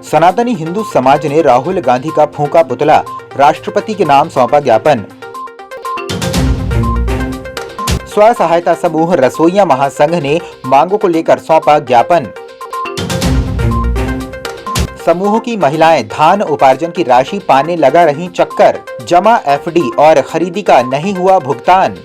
सनातनी हिंदू समाज ने राहुल गांधी का फूंका पुतला, राष्ट्रपति के नाम सौंपा ज्ञापन। स्व सहायता समूह रसोइया महासंघ ने मांगों को लेकर सौंपा ज्ञापन। समूह की महिलाएं धान उपार्जन की राशि पाने लगा रही चक्कर, जमा एफडी और खरीदी का नहीं हुआ भुगतान।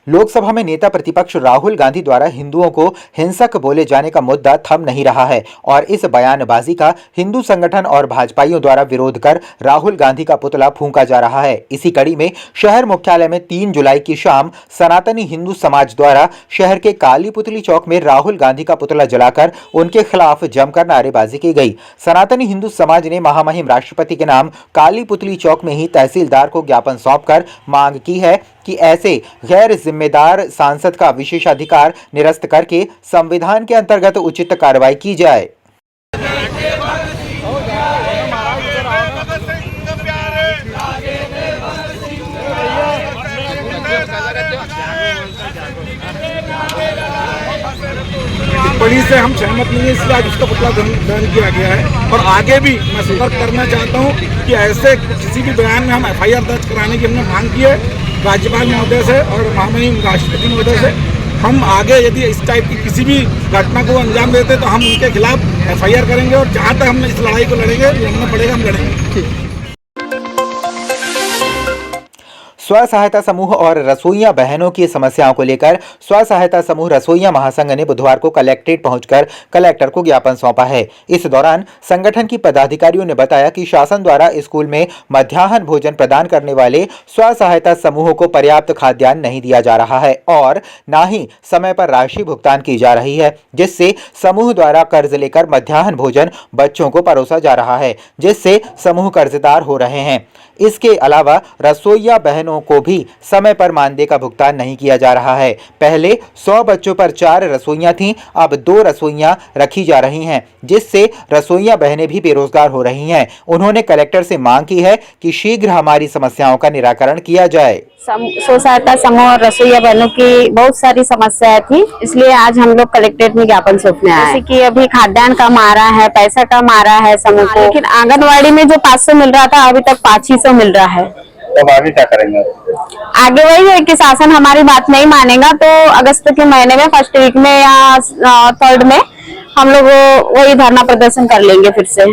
लोकसभा में नेता प्रतिपक्ष राहुल गांधी द्वारा हिंदुओं को हिंसक बोले जाने का मुद्दा थम नहीं रहा है और इस बयानबाजी का हिंदू संगठन और भाजपाइयों द्वारा विरोध कर राहुल गांधी का पुतला फूंका जा रहा है। इसी कड़ी में शहर मुख्यालय में 3 जुलाई की शाम सनातनी हिंदू समाज द्वारा शहर के काली पुतली चौक में राहुल गांधी का पुतला जलाकर उनके खिलाफ जमकर नारेबाजी की गई। सनातनी हिंदू समाज ने महामहिम राष्ट्रपति के नाम काली पुतली चौक में ही तहसीलदार को ज्ञापन सौंपकर मांग की है कि ऐसे गैर जिम्मेदार सांसद का विशेषाधिकार निरस्त करके संविधान के अंतर्गत उचित कार्रवाई की जाए। टिप्पणी से हम सहमत नहीं है, इसलिए आज उसका पुतला दहन किया गया है। और आगे भी मैं सतर्क करना चाहता हूँ कि ऐसे किसी भी बयान में हम FIR दर्ज कराने की हमने मांग की है राज्यपाल महोदय से और महामहिम राष्ट्रपति महोदय से। हम आगे यदि इस टाइप की किसी भी घटना को अंजाम देते तो हम उनके खिलाफ FIR करेंगे और जहाँ तक हम इस लड़ाई को लड़ेंगे, लड़ना पड़ेगा, हम लड़ेंगे। स्व सहायता समूह और रसोइया बहनों की समस्याओं को लेकर स्व सहायता समूह रसोइया महासंघ ने बुधवार को कलेक्ट्रेट पहुंचकर कलेक्टर को ज्ञापन सौंपा है। इस दौरान संगठन की पदाधिकारियों ने बताया कि शासन द्वारा स्कूल में मध्याह्न भोजन प्रदान करने वाले स्व सहायता समूहों को पर्याप्त खाद्यान्न नहीं दिया जा रहा है और न ही समय पर राशि भुगतान की जा रही है, जिससे समूह द्वारा कर्ज लेकर मध्याह्न भोजन बच्चों को परोसा जा रहा है, जिससे समूह कर्जदार हो रहे हैं। इसके अलावा रसोइया बहनों को भी समय पर मानदेय का भुगतान नहीं किया जा रहा है। पहले 100 बच्चों पर 4 रसोइयां थीं, अब 2 रसोइयां रखी जा रही हैं, जिससे रसोइया बहनें भी बेरोजगार हो रही हैं। उन्होंने कलेक्टर से मांग की है कि शीघ्र हमारी समस्याओं का निराकरण किया जाए। स्व सहायता समूह और रसोइया बहनों की बहुत सारी समस्याएं थी, इसलिए आज हम लोग कलेक्ट्रेट में ज्ञापन सौंपने आए। जैसे कि अभी खाद्यान्न कम आ रहा है, पैसा कम आ रहा है समूह को, लेकिन आंगनवाड़ी में जो 500 मिल रहा था अभी तक 500 मिल रहा है। तो आगे क्या करेंगे? आगे वही है कि शासन हमारी बात नहीं मानेगा तो अगस्त के महीने में 1st वीक में या 3rd में हम लोग वही धरना प्रदर्शन कर लेंगे फिर से।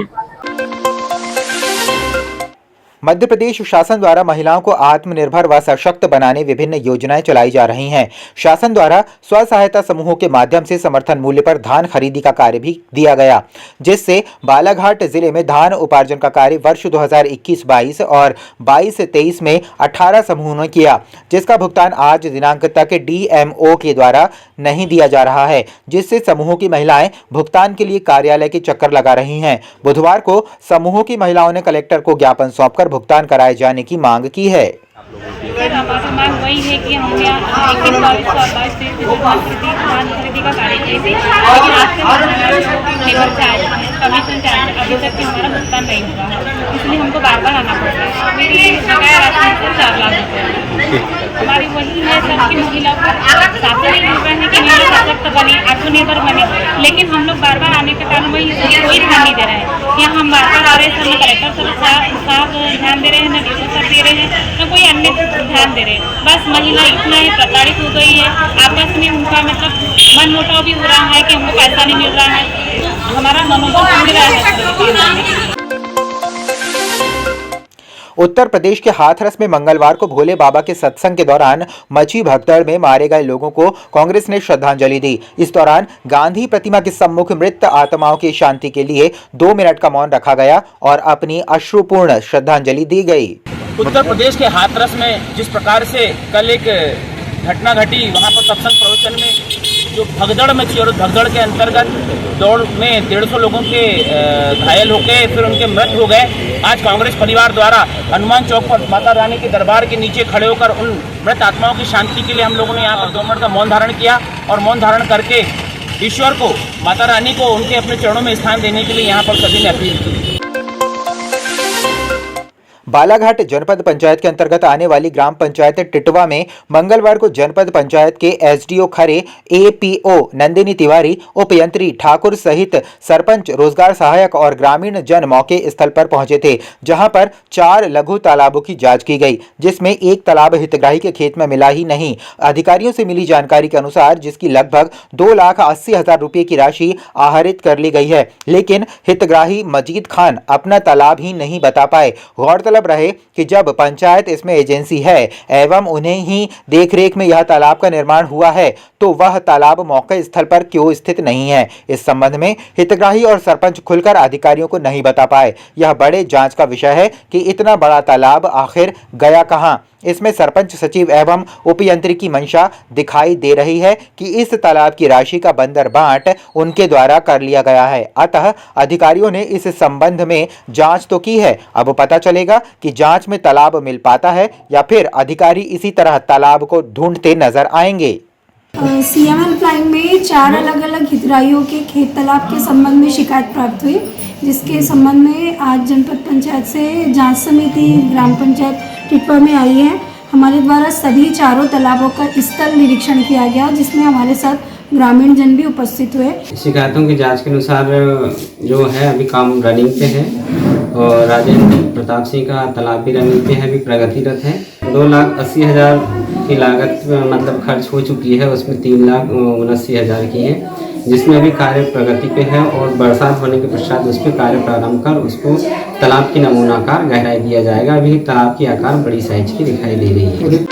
मध्य प्रदेश शासन द्वारा महिलाओं को आत्मनिर्भर व सशक्त बनाने विभिन्न योजनाएं चलाई जा रही हैं। शासन द्वारा स्व सहायता समूहों के माध्यम से समर्थन मूल्य पर धान खरीदी का कार्य भी दिया गया, जिससे बालाघाट जिले में धान उपार्जन का कार्य वर्ष 2021-22 और 22-23 में 18 समूहों ने किया, जिसका भुगतान आज दिनांक तक DMO के द्वारा नहीं दिया जा रहा है, जिससे समूहों की महिलाएं भुगतान के लिए कार्यालय के चक्कर लगा रही हैं। बुधवार को समूहों की महिलाओं ने कलेक्टर को ज्ञापन सौंपकर भुगतान कराए जाने की मांग की है। हमारी मांग वही है कि हम यहाँ 21, 22 और 23 धान खरीदी का कार्य किए थे, लेकिन आज से लेबर चार्ज, कमीशन चार्ज अभी तक भी हमारा भुगतान नहीं हुआ है, इसलिए हमको बार बार आना पड़ रहा है। मेरी बकाया राशि से 4 लाख रुपये। हमारी वही है सबकी महिला को शासन ही बोल रहे हैं कि महिला सशक्त बने, आत्मनिर्भर बने, लेकिन हम लोग बार बार आने के कारण वही कोई ध्यान नहीं दे रहे हैं। यहाँ हम बार बार आ रहे हैं, कलेक्टर साहब ध्यान दे रहे हैं, न डीओ साहब दे रहे हैं, न कोई अन्य ध्यान दे रहे हैं। बस महिला इतना ही प्रताड़ित हो गई है, आपस में उनका मतलब मन मुटाव भी हो रहा है कि हमको पैसा नहीं मिल रहा है, तो हमारा मनोबल टूट रहा है। उत्तर प्रदेश के हाथरस में मंगलवार को भोले बाबा के सत्संग के दौरान मची भगदड़ में मारे गए लोगों को कांग्रेस ने श्रद्धांजलि दी। इस दौरान गांधी प्रतिमा के सम्मुख मृत आत्माओं की शांति के लिए 2 मिनट का मौन रखा गया और अपनी अश्रुपूर्ण श्रद्धांजलि दी गई। उत्तर प्रदेश के हाथरस में जिस प्रकार से कल एक घटना घटी, वहां पर सत्संग प्रवचन में जो भगदड़ मची और भगदड़ के अंतर्गत दौड़ में 150 लोगों के घायल होके फिर उनके मृत हो गए। आज कांग्रेस परिवार द्वारा हनुमान चौक पर माता रानी के दरबार के नीचे खड़े होकर उन मृत आत्माओं की शांति के लिए हम लोगों ने यहाँ पर 2 मिनट का मौन धारण किया और मौन धारण करके ईश्वर को, माता रानी को उनके अपने चरणों में स्थान देने के लिए यहाँ पर सभी ने अपील की। बालाघाट जनपद पंचायत के अंतर्गत आने वाली ग्राम पंचायत टिटवा में मंगलवार को जनपद पंचायत के एसडीओ खरे, एपीओ नंदिनी तिवारी, उपयंत्री ठाकुर सहित सरपंच, रोजगार सहायक और ग्रामीण जन मौके स्थल पर पहुंचे थे, जहां पर 4 लघु तालाबों की जांच की गई, जिसमें एक तालाब हितग्राही के खेत में मिला ही नहीं। अधिकारियों से मिली जानकारी के अनुसार जिसकी लगभग 2,80,000 रुपए की राशि आहरित कर ली गई है, लेकिन हितग्राही मजीद खान अपना तालाब ही नहीं बता पाए। गौरतलब रहे कि जब पंचायत इसमें एजेंसी है एवं उन्हें ही देखरेख में यह तालाब का निर्माण हुआ है, तो वह तालाब मौके स्थल पर क्यों स्थित नहीं है। इस संबंध में हितग्राही और सरपंच खुलकर अधिकारियों को नहीं बता पाए। यह बड़े जांच का विषय है कि इतना बड़ा तालाब आखिर गया कहां। इसमें सरपंच सचिव एवं उपयंत्री की मंशा दिखाई दे रही है कि इस तालाब की राशि का बंदर बांट उनके द्वारा कर लिया गया है। अतः अधिकारियों ने इस संबंध में जांच तो की है, अब पता चलेगा कि जांच में तालाब मिल पाता है या फिर अधिकारी इसी तरह तालाब को ढूंढते नजर आएंगे। सीएम हेल्पलाइन में 4 अलग अलग हितग्राहियों के खेत तालाब के संबंध में शिकायत प्राप्त हुई, जिसके संबंध में आज जनपद पंचायत से जांच समिति ग्राम पंचायत टिटवा में आई है। हमारे द्वारा सभी 4 तालाबों का स्थल निरीक्षण किया गया, जिसमें हमारे साथ ग्रामीण जन भी उपस्थित हुए। शिकायतों की जांच के अनुसार जो है अभी काम रनिंग पे है और राजेंद्र प्रताप सिंह का तालाब भी रनिंग पे है, अभी प्रगतिरत है। 2,80,000 की लागत मतलब खर्च हो चुकी है, उसमें 3,79,000 की है, जिसमें अभी कार्य प्रगति पे है और बरसात होने के पश्चात उस पर कार्य प्रारंभ कर उसको तालाब की नमूनाकार गहराई दिया जाएगा। अभी तालाब की आकार बड़ी साइज की दिखाई दे रही है।